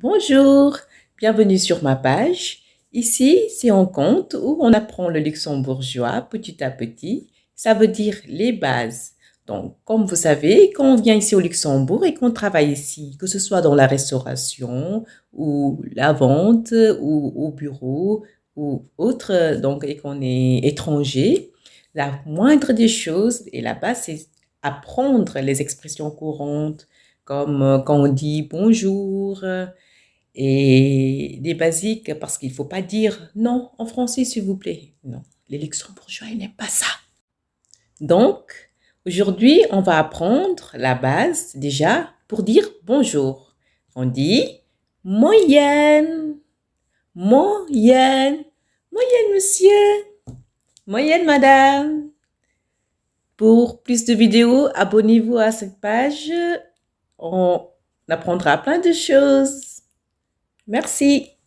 Bonjour, bienvenue sur ma page. Ici, c'est un compte où on apprend le luxembourgeois petit à petit. Ça veut dire les bases. Donc, comme vous savez, quand on vient ici au Luxembourg et qu'on travaille ici, que ce soit dans la restauration ou la vente ou au bureau ou autre, donc, et qu'on est étranger, la moindre des choses et la base, c'est apprendre les expressions courantes comme quand on dit bonjour, et des basiques, parce qu'il ne faut pas dire non en français, s'il vous plaît. Non, les luxembourgeois, ils n'aiment pas ça. Donc, aujourd'hui, on va apprendre la base déjà pour dire bonjour. On dit moyenne, moyenne, moyenne monsieur, moyenne madame. Pour plus de vidéos, abonnez-vous à cette page. On apprendra plein de choses. Merci.